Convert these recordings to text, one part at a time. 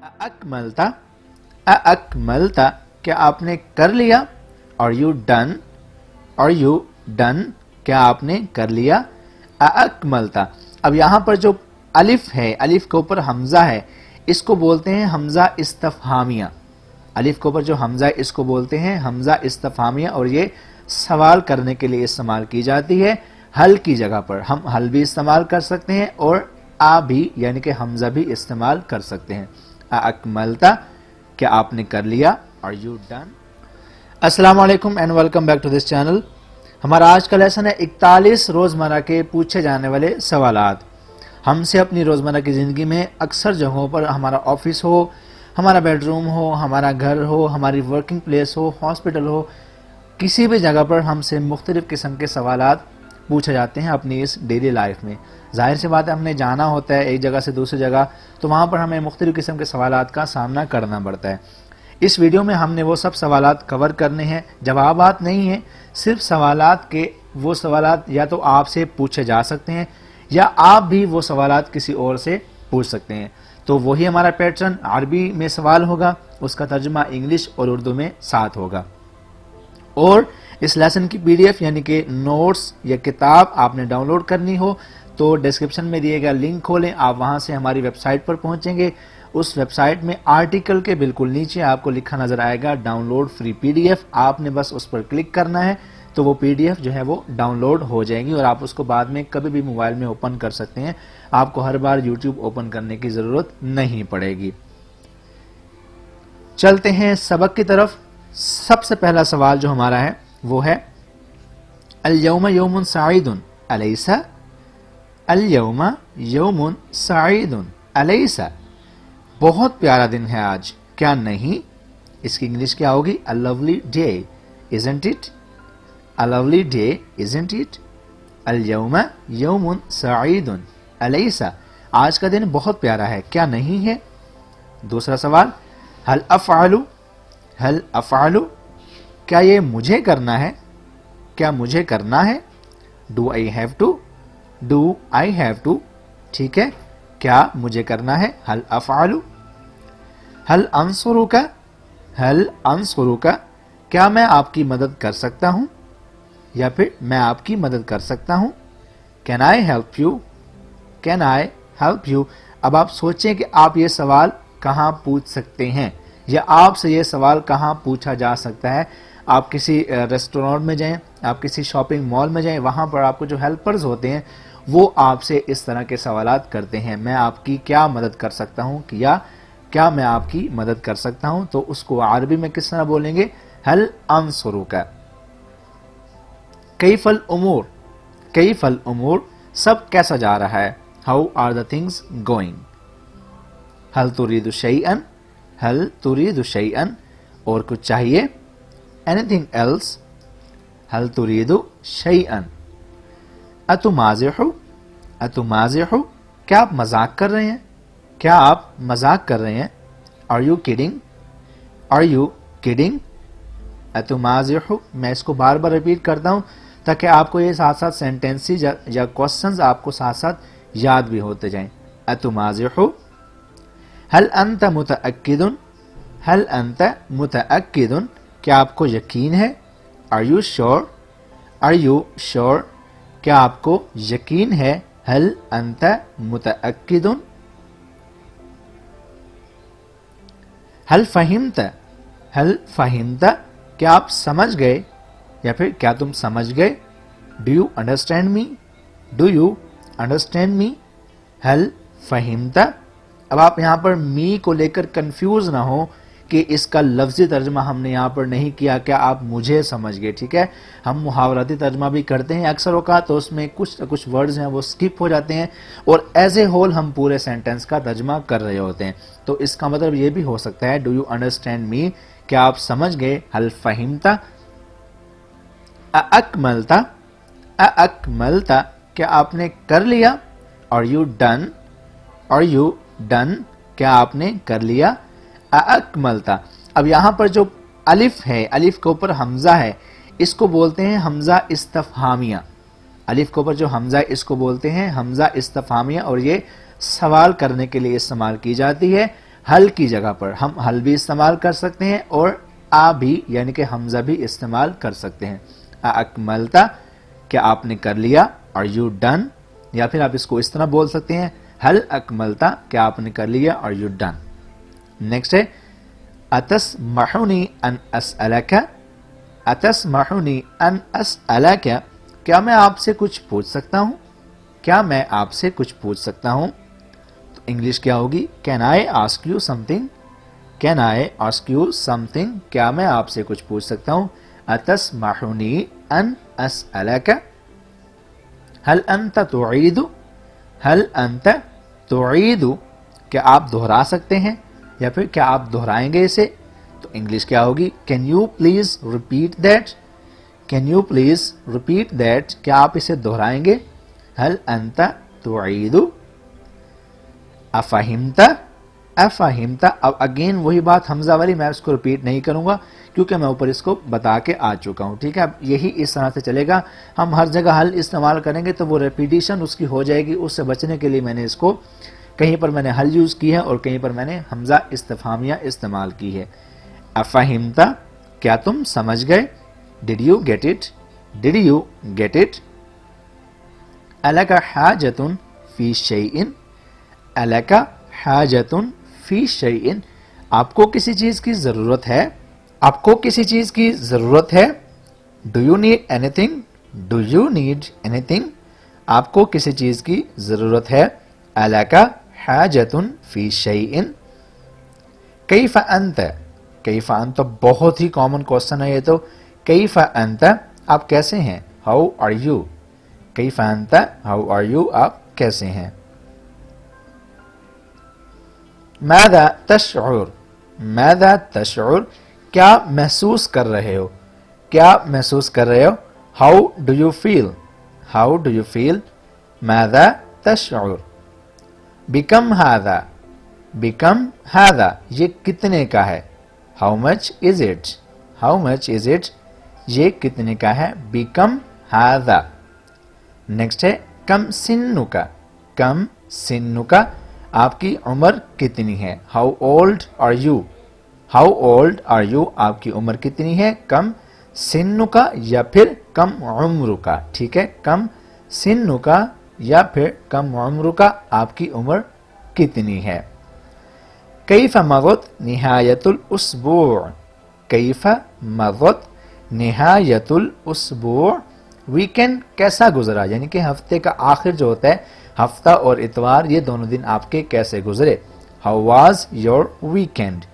अकमलता, अकमलता, क्या आपने कर लिया? Are you done? Are you done? क्या आपने कर लिया? अकमलता। अब यहाँ पर जो अलिफ है, अलिफ के ऊपर हमजा है, इसको बोलते हैं हमजा इस्तफहामिया। अलिफ के ऊपर जो हमजा है इसको बोलते हैं हमजा इस्तफहामिया, और ये सवाल करने के लिए इस्तेमाल की जाती है। हल की जगह पर हम हल भी इस्तेमाल कर सकते हैं और आ भी यानी कि हमजा भी इस्तेमाल कर सकते हैं। अकमलता, क्या आपने कर लिया? Are you done? अस्सलाम वालेकुम and welcome back to this channel. हमारा आज का लेसन है 41 रोज़मर्रा के पूछे जाने वाले सवालात। हमसे अपनी रोज़मर्रा की ज़िंदगी में अक्सर जगहों पर, हमारा ऑफिस हो, हमारा बेडरूम हो, हमारा घर हो, हमारी वर्किंग प्लेस हो, हॉस्पिटल हो, किसी भी जगह पर हमसे मुख्तलिफ़ किस्म के सवालात पूछे जाते हैं अपनी इस डेली लाइफ में। ज़ाहिर सी बात है, हमने जाना होता है एक जगह से दूसरी जगह, तो वहाँ पर हमें मुख्तलिफ़ किस्म के सवालात का सामना करना पड़ता है। इस वीडियो में हमने वो सब सवालात कवर करने हैं, जवाबात नहीं हैं, सिर्फ सवालात के वो सवालात या तो आपसे पूछे जा सकते हैं या आप भी वो सवालात किसी और से पूछ सकते हैं। तो वही हमारा पैटर्न, अरबी में सवाल होगा, उसका तर्जुमा इंग्लिश और उर्दू में साथ होगा। और इस लेसन की पीडीएफ यानी कि नोट्स या किताब आपने डाउनलोड करनी हो तो डिस्क्रिप्शन में दिए गया लिंक खोलें, आप वहां से हमारी वेबसाइट पर पहुंचेंगे। उस वेबसाइट में आर्टिकल के बिल्कुल नीचे आपको लिखा नजर आएगा डाउनलोड फ्री पीडीएफ। आपने बस उस पर क्लिक करना है तो वो पीडीएफ जो है वो डाउनलोड हो जाएगी और आप उसको बाद में कभी भी मोबाइल में ओपन कर सकते हैं। आपको हर बार यूट्यूब ओपन करने की जरूरत नहीं पड़ेगी। चलते हैं सबक की तरफ। सबसे पहला सवाल जो हमारा है वो है अल यौम यौमुन साइदुन अलैसा, अल यौम यौमुन साइदुन अलैसा, बहुत प्यारा दिन है आज, क्या नहीं? इसकी इंग्लिश क्या होगी? A lovely day isn't it, a lovely day isn't it, अल यौम यौमुन साइदुन अलैसा, आज का दिन बहुत प्यारा है, क्या नहीं है? दूसरा सवाल हल अफ़अलु, हल अफ़अलु, क्या ये मुझे करना है? क्या मुझे करना है? Do I have to, do I have to, ठीक है, क्या मुझे करना है? हल अफ़अलु। हल अंसुरुका, हल अंसुरुका, क्या मैं आपकी मदद कर सकता हूं या फिर मैं आपकी मदद कर सकता हूं? Can I help you, can I help you. अब आप सोचें कि आप ये सवाल कहां पूछ सकते हैं या आपसे ये सवाल कहां पूछा जा सकता है। आप किसी रेस्टोरेंट में जाएं, आप किसी शॉपिंग मॉल में जाएं, वहां पर आपको जो हेल्पर्स होते हैं वो आपसे इस तरह के सवालात करते हैं, मैं आपकी क्या मदद कर सकता हूं या क्या मैं आपकी मदद कर सकता हूं। तो उसको अरबी में किस तरह बोलेंगे? हल अंसुरुका। कैफल उमूर, कैफल उमूर, सब कैसा जा रहा है? How are the things going? हल तुरीदु शैअन, हल तुरीदु शैअन, और कुछ चाहिए? Anything else? हल तुरीदु शैअन। अतुमाज़िहु, अतुमाज़िहु, क्या आप मजाक कर रहे हैं? क्या आप मजाक कर रहे हैं? Are you kidding, are you kidding? अतुमाज़िहु, मैं इसको बार बार रिपीट करता हूं ताकि आपको ये साथ साथ सेंटेंसेस या क्वेश्चंस आपको साथ साथ याद भी होते जाएं। अतुमाज़िहु। हल अंत मुतअक्किदुन, हल अंत मुतअक्किदुन, क्या आपको यकीन है? Are you sure, are you sure, क्या आपको यकीन है? हल अंत मुतअक्किदुन। हल फहिमत, हल फहिमत, क्या आप समझ गए या फिर क्या तुम समझ गए? Do you understand me, do you understand me? हल फहिमत। अब आप यहाँ पर मी को लेकर कंफ्यूज ना हो कि इसका लफ्जी तर्जमा हमने यहाँ पर नहीं किया, क्या आप मुझे समझ गए, ठीक है। हम मुहावराती तर्जमा भी करते हैं अक्सर औकात, तो उसमें कुछ वर्ड्स हैं वो स्किप हो जाते हैं और एज ए होल हम पूरे सेंटेंस का तर्जमा कर रहे होते हैं। तो इसका मतलब ये भी हो सकता है, डू यू अंडरस्टैंड मी, क्या आप समझ गए? हल फहिमता। अकमलता, अकमलता, क्या आपने कर लिया? Are you done, are you done, क्या आपने कर लिया? अकमलता। अब यहां पर जो अलिफ है, अलिफ के ऊपर हमजा है, इसको बोलते हैं हमजा इस्तफहामिया। अलिफ के ऊपर जो हमजा है इसको बोलते हैं हमजा इस्तफहामिया और ये सवाल करने के लिए इस्तेमाल की जाती है। حل کی جگہ پر ہم حل بھی استعمال کر سکتے ہیں اور آ بھی یعنی کہ حمزہ بھی استعمال کر سکتے ہیں. اکملتا کیا آپ نے کر لیا, اور یو ڈن, یا پھر آپ اس کو اس طرح بول سکتے ہیں حل اکملتا کیا آپ نے کر لیا, اور یو ڈن. نیکسٹ ہے اتسمحنی ان اسألک, اتسمحنی ان اسألک کیا میں آپ سے کچھ پوچھ سکتا ہوں, کیا میں آپ سے کچھ پوچھ سکتا ہوں. تو انگلش کیا ہوگی, can I ask you some thing, can I ask you some thing کیا میں آپ سے کچھ پوچھ سکتا ہوں. اتسمحنی ان اسألک هل انت تعید, هل انت تعید کیا آپ دہرا سکتے ہیں, یا پھر کیا آپ دہرائیں گے اسے. تو انگلش کیا ہوگی, can you please repeat that, can you please repeat that کیا آپ اسے دہرائیں گے. هل انت تعید, افہمت, افہمت. اب اگین وہی بات حمزہ والی, میں اس کو ریپیٹ نہیں کروں گا کیونکہ میں اوپر اس کو بتا کے آ چکا ہوں. ٹھیک ہے, اب یہی اس طرح سے چلے گا. ہم ہر جگہ حل استعمال کریں گے تو وہ ریپیٹیشن اس کی ہو جائے گی. اس سے بچنے کے لیے میں نے اس کو کہیں پر میں نے حل یوز کی ہے اور کہیں پر میں نے حمزہ استفہامیہ استعمال کی ہے. افہمت کیا تم سمجھ گئے, did you get it, did you get it. الک حاجۃ فی شیء, الک حاجۃ فی شیء آپ کو کسی چیز کی ضرورت ہے, آپ کو کسی چیز کی ضرورت ہے. Do you need any thing, do you need any thing آپ کو کسی چیز کی ضرورت ہے. الک حاجۃ فی شیء. کیف انت, کیف انت بہت ہی کامن کوسچن ہے یہ تو. کیف انت آپ کیسے ہیں, ہاؤ آر یو, کیف انت ہاؤ آر یو آپ کیسے ہیں. ماذا تشعر, ماذا تشعر کیا محسوس کر رہے ہو, کیا محسوس کر رہے ہو. How do you feel, how do you feel. ماذا تشعر. بیکم ہذا, بیکم ہذا یہ کتنے کا ہے. How much is it, how much is it یہ کتنے کا ہے. بیکم ہذا. نیکسٹ ہے کم سنک, کم سنک آپ کی عمر کتنی ہے. How old are you, how old are you آپ کی عمر کتنی ہے. کم سنک یا پھر کم عمر کا. ٹھیک ہے, کم سنک یا پھر کم عمر کا آپ کی عمر کتنی ہے. کیف مضت نہایت الاسبوع, کیف مضت نہایت الاسبوع ویکینڈ کیسا گزرا, یعنی کہ ہفتے کا آخر جو ہوتا ہے, ہفتہ اور اتوار یہ دونوں دن آپ کے کیسے گزرے. How was your weekend.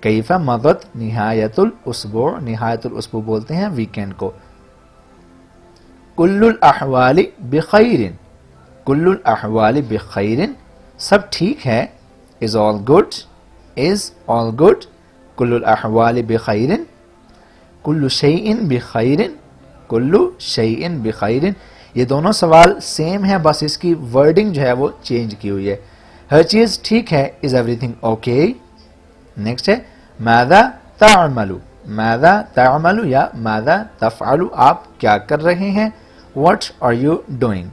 کیف مضت نہایت الاسبوع, نہایت الاسبوع بولتے ہیں ویکینڈ کو. کل الاحوال بخیر, کل الاحوال بخیر سب ٹھیک ہے. از آل گڈ, از آل گڈ. کل الاحوال بخیر. کل شیء بخیر, کل شیء بخیر یہ دونوں سوال سیم ہیں, بس اس کی ورڈنگ جو ہے وہ چینج کی ہوئی ہے. ہر چیز ٹھیک ہے, is every thing okay. Next ہے ماذا تعمل, ماذا تعمل یا ماذا تفعل آپ کیا کر رہے ہیں. What are you doing,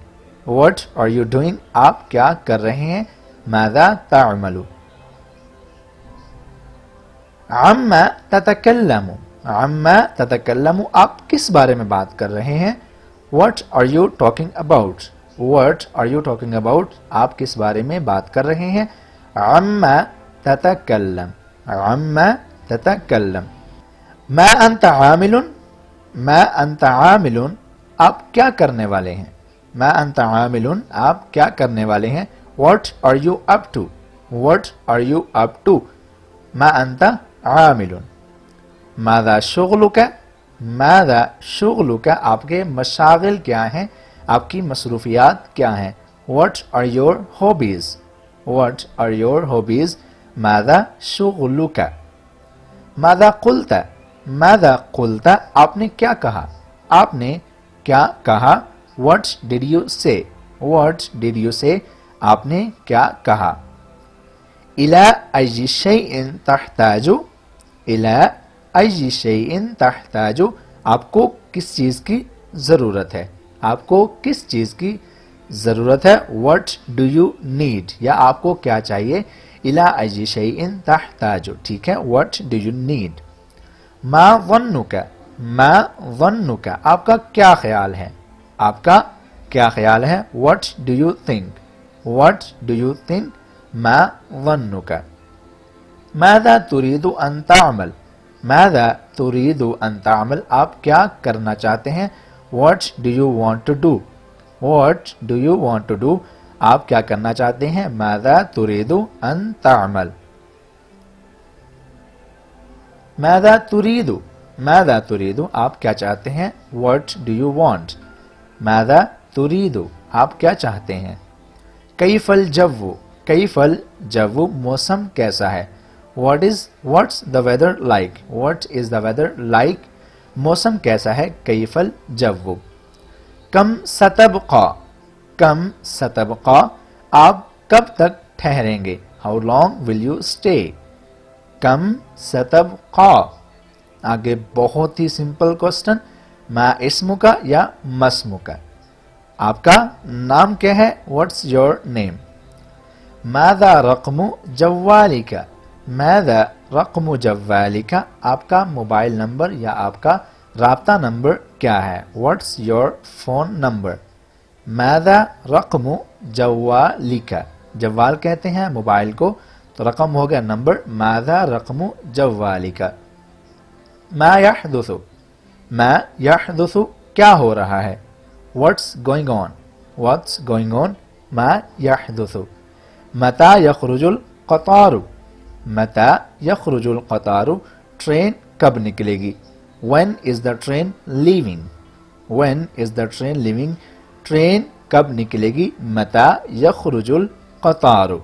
what are you doing آپ کیا کر رہے ہیں. ماذا تعمل. عما تتکلم, عما تتکلم آپ کس بارے میں بات کر رہے ہیں. What are you talking about, what are you talking about آپ کس بارے میں بات کر رہے ہیں. عما تتکلم, عما تتکلم. ما انت عامل, ما انت عامل آپ کیا کرنے والے ہیں. ما انت عامل آپ کیا کرنے والے ہیں. What are you up to, what are you up to. ما انت عامل. ماذا شغلک, ماذا شغلک آپ کے مشاغل کیا ہیں, آپ کی مصروفیات کیا ہیں. What are your hobbies, what are your hobbies. ماذا شغلک. ماذا قلت, ماذا قلت آپ نے کیا کہا, آپ نے کیا کہا. What did you say, what did you say آپ نے کیا کہا. إلى أي شيء تحتاج, إلى أي شيء تحتاج آپ کو کس چیز کی ضرورت ہے, آپ کو کس چیز کی ضرورت ہے. What do you need یا آپ کو کیا چاہیے. इला अय्यि शैइन तहताजु, ठीक है, व्हाट डू यू नीड। मा ज़न्नुका, मा ज़न्नुका, आपका क्या ख्याल है, आपका क्या ख्याल है, what do you think, what do you think, मा ज़न्नुका। माज़ा तुरीदु अन तामल, माज़ा तुरीदु अन तामल, आप क्या करना चाहते हैं, what do you want to do, what do you want to do, आप क्या करना चाहते हैं, माज़ा तुरीदु अन तामल। माज़ा तुरीदु, माज़ा तुरीदु, आप क्या चाहते हैं, व्हाट डू यू वांट, माज़ा तुरीदु, आप क्या चाहते हैं। कैफल जव्वु, कैफल जव्वु, मौसम कैसा है, what's the weather like, what is the weather like, मौसम कैसा है, कैफल जव्वु। कम सतबका, कम सतबका, आप कब तक ठहरेंगे, how long will you stay, कम सतबका। आगे बहुत ही सिंपल क्वेश्चन, मा इस्मुका या मस्मुका, आपका नाम क्या है, व्हाट्स योर नेम। माज़ा रक़्मु जव्वालिका, माज़ा रक़्मु जव्वालिका, आपका मोबाइल नंबर या आपका राब्ता नंबर क्या है, व्हाट्स योर फोन नंबर। माज़ा रक़्मु जव्वालिका, जव्वाल कहते हैं मोबाइल को, तो रकम हो गया नंबर, माज़ा रक़्मु जव्वालिका। मा यहदुसु, मा यहदुसु, क्या हो रहा है, what's going on, what's going on, मा यहदुसु। मता यखरुजुल क़तारु, मता यखरुजुल क़तारु, ट्रेन कब निकलेगी, when is the train leaving, when is the train leaving, train कब निकलेगी, मता यखरुजुल क़तारु।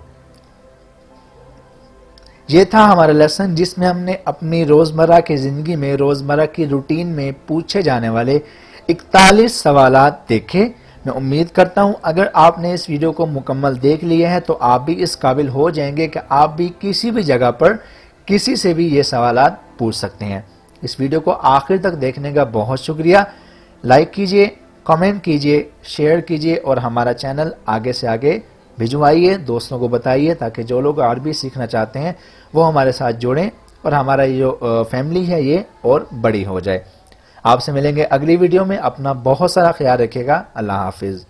ये था हमारा लेसन जिसमें हमने अपनी रोज़मर्रा की ज़िंदगी में, रोज़मर्रा की रूटीन में पूछे जाने वाले 41 सवालात देखे। मैं उम्मीद करता हूँ अगर आपने इस वीडियो को मुकम्मल देख लिया है तो आप भी इस काबिल हो जाएंगे कि आप भी किसी भी जगह पर किसी से भी ये सवालात पूछ सकते हैं। इस वीडियो को आखिर तक देखने का बहुत शुक्रिया। लाइक कीजिए, कमेंट कीजिए, शेयर कीजिए और हमारा चैनल आगे से आगे भिजवाइए, दोस्तों को बताइए ताकि जो लोग अरबी सीखना चाहते हैं वो हमारे साथ जुड़ें और हमारा ये जो फैमिली है ये और बड़ी हो जाए। आपसे मिलेंगे अगली वीडियो में, अपना बहुत सारा ख्याल रखिएगा। अल्लाह हाफिज़।